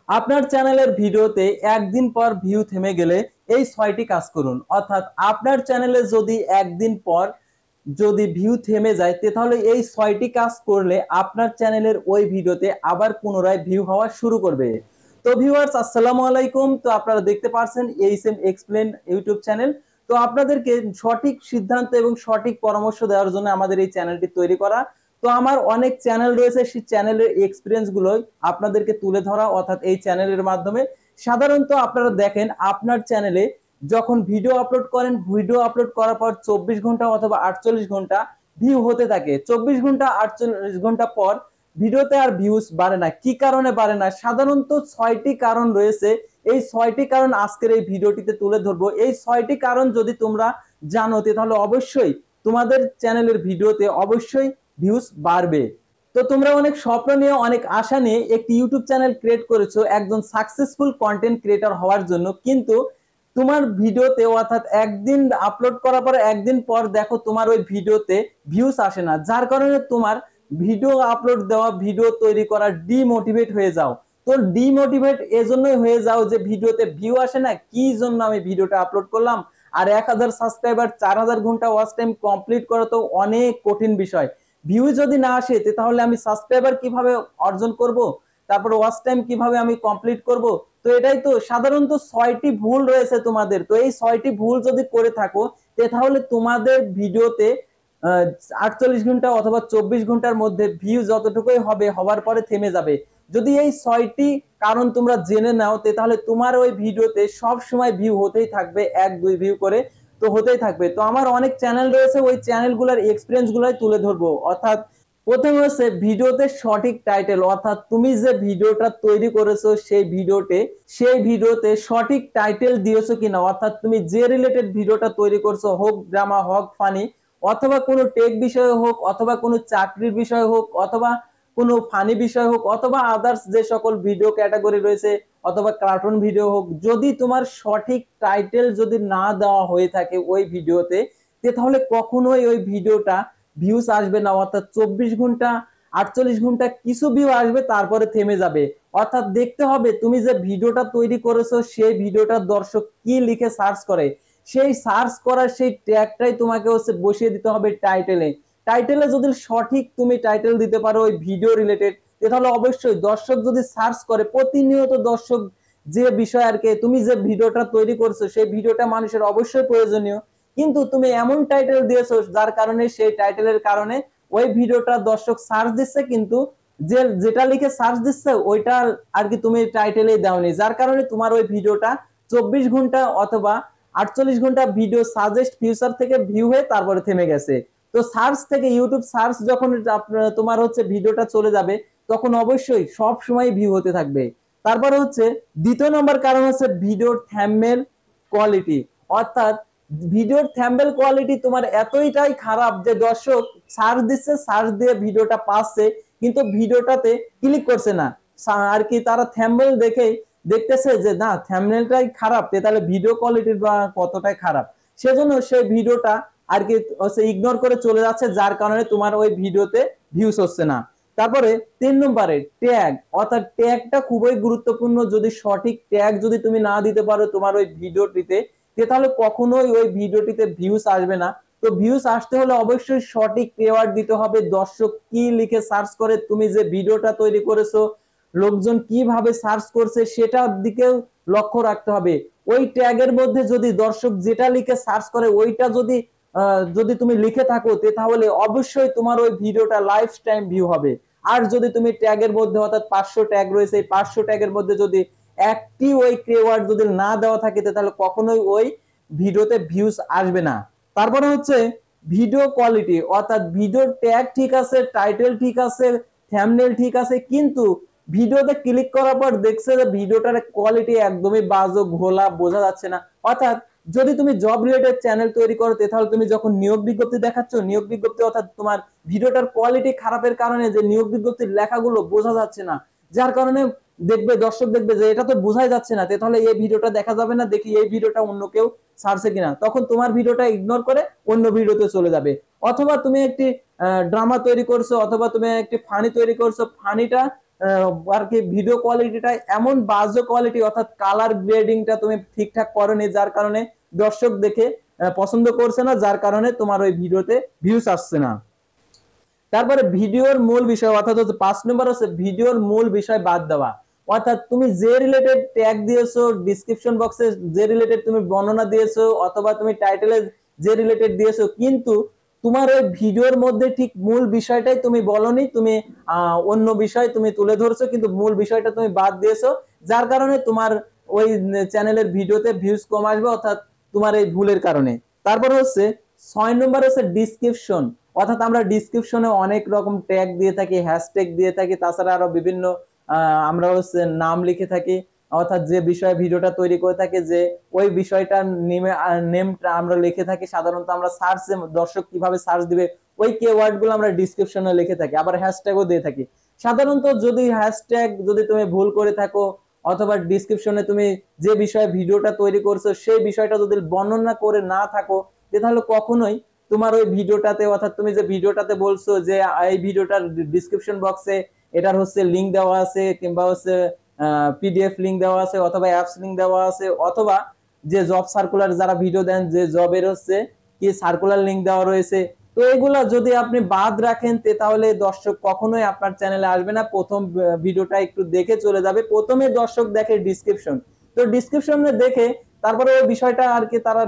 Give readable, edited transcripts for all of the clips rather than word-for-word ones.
আপনার চ্যানেলের ভিডিওতে একদিন পর ভিউ থেমে গেলে এই 6টি কাজ করুন। অর্থাৎ আপনার চ্যানেলে যদি একদিন পর যদি ভিউ থেমে যায় তাহলে এই 6টি কাজ করলে আপনার চ্যানেলের ওই ভিডিওতে আবার পুনরায় ভিউ হওয়া শুরু করবে। তো ভিউয়ার্স, আসসালামু আলাইকুম। তো আপনারা দেখতে পাচ্ছেন এইচএম এক্সপ্লেন ইউটিউব চ্যানেল। তো আপনাদেরকে সঠিক সিদ্ধান্ত এবং সঠিক পরামর্শ দেওয়ার জন্য আমাদের এই চ্যানেলটি তৈরি করা। তো আমার অনেক চ্যানেল রয়েছে, সেই চ্যানেলের এক্সপিরিয়েন্স গুলোই আপনাদেরকে তুলে ধরা, অর্থাৎ এই চ্যানেলের মাধ্যমে। সাধারণত আপনারা দেখেন আপনার চ্যানেলে যখন ভিডিও আপলোড করেন, ভিডিও আপলোড করার পর 24 ঘন্টা অথবা 48 ঘন্টা ভিউ হতে থাকে। 24 ঘন্টা 48 ঘন্টা পর ভিডিওতে আর ভিউজ বাড়ে না। কি কারণে বাড়ে না? সাধারণত 6টি কারণ রয়েছে। এই 6টি কারণ আজকের এই ভিডিওটিতে তুলে ধরবো। এই 6টি কারণ যদি তোমরা জানো তাহলে অবশ্যই তোমাদের চ্যানেলের ভিডিওতে অবশ্যই ভিউজ বাড়বে। তো তোমরা অনেক স্বপ্ন নিয়ে, অনেক আশা নিয়ে একটি ইউটিউব চ্যানেল ক্রিয়েট করেছো একজন সাকসেসফুল কন্টেন্ট ক্রিয়েটর হওয়ার জন্য, কিন্তু তোমার ভিডিওতে অর্থাৎ একদিন আপলোড করার পর একদিন পর দেখো তোমার ওই ভিডিওতে ভিউজ আসে না, যার কারণে তোমার ভিডিও আপলোড দেওয়া, ভিডিও তৈরি করা ডিমোটিভেট হয়ে যাও। তো ডিমোটিভেট এজন্যই হয়ে যাও যে ভিডিওতে ভিউ আসে না, কি জন্য আমি ভিডিওটা আপলোড করলাম। আর 1000 সাবস্ক্রাইবার, 4000 ঘন্টা ওয়াচ টাইম কমপ্লিট করা তো অনেক কঠিন বিষয়। ভিউ যদি না আসে তাহলে আমি সাবস্ক্রাইবার কিভাবে অর্জন করব, তারপর ওয়াচ টাইম কিভাবে আমি কমপ্লিট করব। তো এটাই তো সাধারণত 6টি ভুল রয়েছে তোমাদের। তো এই 6টি ভুল যদি করে থাকো তাহলে তোমাদের ভিডিওতে 48 ঘন্টা অথবা 24 ঘন্টার মধ্যে ভিউ যতটুকুই হবে হওয়ার পরে থেমে যাবে। যদি এই 6টি কারণ তোমরা জেনে নাও তাহলে তোমার ওই ভিডিওতে সব সময় ভিউ হতেই থাকবে, 1-2 ভিউ করে তো হতেই থাকবে। তো আমার অনেক চ্যানেল রয়েছে, ওই চ্যানেলগুলোর এক্সপিরিয়েন্স গুলাই তুলে ধরবো। অর্থাৎ প্রথমে হচ্ছে ভিডিওতে সঠিক টাইটেল, অর্থাৎ তুমি যে ভিডিওটা তৈরি করেছো সেই ভিডিওতে সঠিক টাইটেল দিয়েছো কিনা। অর্থাৎ তুমি যে রিলেটেড ভিডিওটা তৈরি করছো, হোক ড্রামা, হোক ফানি, অথবা কোনো টেক বিষয় হোক, অথবা কোনো চাকরির বিষয় হোক, অথবা কোনো ফানি বিষয় হোক, অথবা আদার্স যে সকল ভিডিও ক্যাটাগরি রয়েছে, অথবা কার্টুন ভিডিও হোক, যদি তোমার সঠিক টাইটেল যদি না দেওয়া হয়ে থাকে ওই ভিডিওতে তাহলে কখনোই ওই ভিডিওটা ভিউজ আসবে না। অর্থাৎ 24 ঘন্টা 48 ঘন্টা কিছু ভিউ আসবে, তারপরে থেমে যাবে। অর্থাৎ দেখতে হবে তুমি যে ভিডিওটা তৈরি করেছো সেই ভিডিওটা দর্শক কি লিখে সার্চ করে, সেই সার্চ করার সেই ট্যাগটাই তোমাকে হচ্ছে বসিয়ে দিতে হবে টাইটেলে। টাইটেলে যদি সঠিক তুমি টাইটেল দিতে পারো ওই ভিডিও রিলেটেড, তাহলে অবশ্যই দর্শক যদি সার্চ করে, প্রতিনিয়ত দর্শক যে বিষয় আর কি, তুমি যে ভিডিওটা তৈরি করছো সেই ভিডিওটা মানুষের অবশ্যই প্রয়োজনীয়, কিন্তু তুমি এমন টাইটেল দিয়েছো যার কারণে সেই টাইটেলের কারণে ওই ভিডিওটা দর্শক সার্চ দিচ্ছে, কিন্তু যেটা লিখে সার্চ দিচ্ছে ওইটা আর কি তুমি টাইটেলে দাওনি, যার কারণে তোমার ওই ভিডিওটা 24 ঘন্টা অথবা 48 ঘন্টা ভিডিও সাজেস্ট ফিউচার থেকে ভিউ হয়ে তারপরে থেমে গেছে। তো সার্চ থেকে, ইউটিউব সার্চ যখন তোমার হচ্ছে ভিডিওটা চলে যাবে তখন অবশ্যই সব সময় ভিউ হতে থাকবে। তারপরে হচ্ছে দ্বিতীয় নম্বর কারণ হচ্ছে ভিডিওর থাম্বনেল কোয়ালিটি। অর্থাৎ ভিডিওর থাম্বনেল কোয়ালিটি তোমার এতটাই খারাপ যে দর্শক সার্চ দিচ্ছে, সার্চ দিয়ে ভিডিওটা পাচ্ছে কিন্তু ভিডিওটাতে ক্লিক করছে না আর কি। তারা থাম্বনেল দেখেই দেখতেছে যে না, থাম্বনেলটাই খারাপ, তাহলে ভিডিও কোয়ালিটি বা কতটাই খারাপ, সেজন্য সেই ভিডিওটা আর কি ইগনোর করে চলে যাচ্ছে, যার কারণে তোমার ওই ভিডিওতে ভিউজ হচ্ছে না। তারপরে 3 নম্বরে ট্যাগ, অর্থাৎ ট্যাগটা খুবই গুরুত্বপূর্ণ। যদি সঠিক ট্যাগ যদি তুমি না দিতে পারো তোমার ওই ভিডিওটিতে তাহলে কখনোই ওই ভিডিওটিতে ভিউজ আসবে না। তো ভিউজ আসতে হলে অবশ্যই সঠিক কিওয়ার্ড দিতে হবে, দর্শক কি লিখে সার্চ করে, তুমি যে ভিডিওটা তৈরি করেছো লোকজন কিভাবে সার্চ করছে সেটার দিকেও লক্ষ্য রাখতে হবে। ওই ট্যাগের মধ্যে যদি দর্শক যেটা লিখে সার্চ করে ওইটা যদি তুমি লিখে থাকো তাহলে অবশ্যই তোমার ওই ভিডিওটা লাইফ টাইম ভিউ হবে। আর যদি তুমি ট্যাগের মধ্যে, অর্থাৎ 500 ট্যাগ রয়েছে, এই 500 ট্যাগের মধ্যে যদি একটি ওই কিওয়ার্ড যদি না দেওয়া থাকে তাহলে কখনোই ওই ভিডিওতে ভিউজ আসবে না। তারপরে হচ্ছে ভিডিও কোয়ালিটি, অর্থাৎ ভিডিও ট্যাগ ঠিক আছে, টাইটেল ঠিক আছে, থাম্বনেল ঠিক আছে, কিন্তু ভিডিওতে ক্লিক করার পর দেখছে যে ভিডিওটার কোয়ালিটি একদমই বাজে, ঘোলা, বোঝা যাচ্ছে না। অর্থাৎ যদি তুমি জব রিলেটেড চ্যানেল তৈরি করো তাহলে তুমি যখন নিয়োগ বিজ্ঞপ্তি দেখাচ্ছ, নিয়োগ বিজ্ঞপ্তি অর্থাৎ তোমার ভিডিওটার কোয়ালিটি খারাপের কারণে যে নিয়োগ বিজ্ঞপ্তির লেখাগুলো বোঝা যাচ্ছে না, যার কারণে দর্শক দেখবে যে এটা তো বোঝাই যাচ্ছে না, তাহলে এই ভিডিওটা দেখা যাবে না, দেখি এই ভিডিওটা অন্য কেউ ছাড়ছে কিনা, তখন তোমার ভিডিওটা ইগনোর করে অন্য ভিডিওতে চলে যাবে। অথবা তুমি একটি ড্রামা তৈরি করছো, অথবা তুমি একটি ফানি তৈরি করছো, ফানিটা আর কি ভিডিও কোয়ালিটিটা এমন বাজে কোয়ালিটি, অর্থাৎ কালার গ্রেডিংটা তুমি ঠিকঠাক করোনি, যার কারণে দর্শক দেখে পছন্দ করছে না, যার কারণে তোমার ওই ভিডিওতে ভিউজ আসছে না। তারপরে ভিডিওর মূল বিষয়, অর্থাৎ হচ্ছে 5 নম্বর হচ্ছে ভিডিওর মূল বিষয় বাদ দেওয়া। অর্থাৎ তুমি যে রিলেটেড ট্যাগ দিয়েছো, ডিসক্রিপশন বক্সে যে রিলেটেড তুমি বর্ণনা দিয়েছো, অথবা তুমি টাইটেলে যে রিলেটেড দিয়েছো, কিন্তু তোমার ওই ভিডিওর মধ্যে ঠিক মূল বিষয়টাই তুমি বলনি, তুমি অন্য বিষয় তুমি তুলে ধরছো, কিন্তু মূল বিষয়টা তুমি বাদ দিয়েছো, যার কারণে তোমার ওই চ্যানেলের ভিডিওতে ভিউজ কম আসবে, অর্থাৎ তোমার এই ভুলের কারণে। তারপর হচ্ছে 6 নম্বর হচ্ছে ডিসক্রিপশন। অর্থাৎ আমরা ডিসক্রিপশনে অনেক রকম ট্যাগ দিয়ে থাকি, হ্যাশট্যাগ দিয়ে থাকি, তাছাড়া আরো বিভিন্ন আমরা হচ্ছে নাম লিখে থাকি, অর্থাৎ যে বিষয়ে ভিডিওটা তৈরি করে থাকি, যে ওই বিষয়টার নেমটা আমরা লিখে থাকি। সাধারণত আমরা সার্চে দর্শক কিভাবে সার্চ দিবে ওই কিওয়ার্ড গুলো আমরা ডিসক্রিপশনে লিখে থাকি, আবার হ্যাশট্যাগও দিয়ে থাকি। সাধারণত যদি হ্যাশট্যাগ যদি তুমি ভুল করে থাকো, অথবা ডিসক্রিপশনে তুমি যে বিষয়ে ভিডিওটা তৈরি করছো সেই বিষয়টা যদি বর্ণনা করে না থাকো, তাহলে কখনোই তোমার ওই ভিডিওটাতে, অর্থাৎ তুমি যে ভিডিওটাতে বলছো যে এই ভিডিওটার ডিসক্রিপশন বক্সে এটার হচ্ছে লিংক দেওয়া আছে, কিংবা হচ্ছে পিডিএফ লিংক দেওয়া আছে, অথবা অ্যাপস লিংক দেওয়া আছে, অথবা যে জব সার্কুলার যারা ভিডিও দেন যে জবের হচ্ছে কি সার্কুলার লিংক দেওয়া রয়েছে, তো এগুলা যদি আপনি বাদ রাখেন তাহলে দর্শক কখনোই আপনার চ্যানেলে আসবে না। প্রথম ভিডিওটা একটু দেখে চলে যাবে, প্রথমে দর্শক দেখে ডিসক্রিপশন, তো ডিসক্রিপশনে দেখে তারপরে ওই বিষয়টা আর কি তারা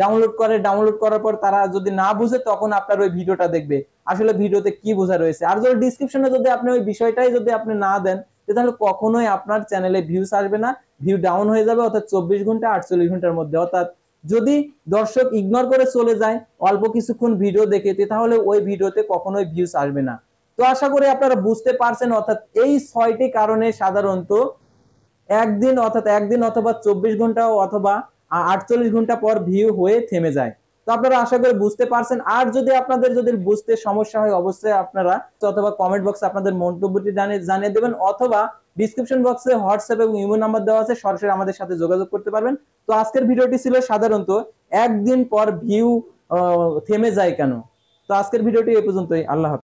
ডাউনলোড করে, ডাউনলোড করার পর তারা যদি না বুঝে তখন আপনার ওই ভিডিওটা দেখবে আসলে ভিডিওতে কি বোঝা রয়েছে। আর যদি ডিসক্রিপশনে যদি আপনি ওই বিষয়টাই যদি আপনি না দেন, তাহলে কখনোই আপনার চ্যানেলে ভিউজ আসবে না, ভিউ ডাউন হয়ে যাবে, অর্থাৎ 24 ঘন্টা 48 ঘন্টার মধ্যে। অর্থাৎ যদি দর্শক ইগনোর করে চলে যায় অল্প কিছুক্ষণ ভিডিও দেখে, তাহলে ওই ভিডিওতে কখনোই ভিউজ আসবে না। তো আশা করি আপনারা বুঝতে পারছেন, অর্থাৎ এই 6টি কারণে সাধারণত একদিন অথবা 24 ঘন্টা অথবা 48 ঘন্টা পর ভিউ হয়ে থেমে যায়। তো আপনারা আশা করি বুঝতে পারছেন। আর যদি আপনাদের যদি বুঝতে সমস্যা হয়, অবশ্যই আপনারা অথবা কমেন্ট বক্সে আপনাদের মন্তব্যটি জানিয়ে দেবেন, অথবা ডিসক্রিপশন বক্সে হোয়াটসঅ্যাপ এবং ইমো নাম্বার দেওয়া আছে, সরাসরি আমাদের সাথে যোগাযোগ করতে পারবেন। তো আজকের ভিডিওটি ছিল সাধারণত একদিন পর ভিউ থেমে যায় কেন। তো আজকের ভিডিওটি এই পর্যন্তই। আল্লাহ হাফেজ।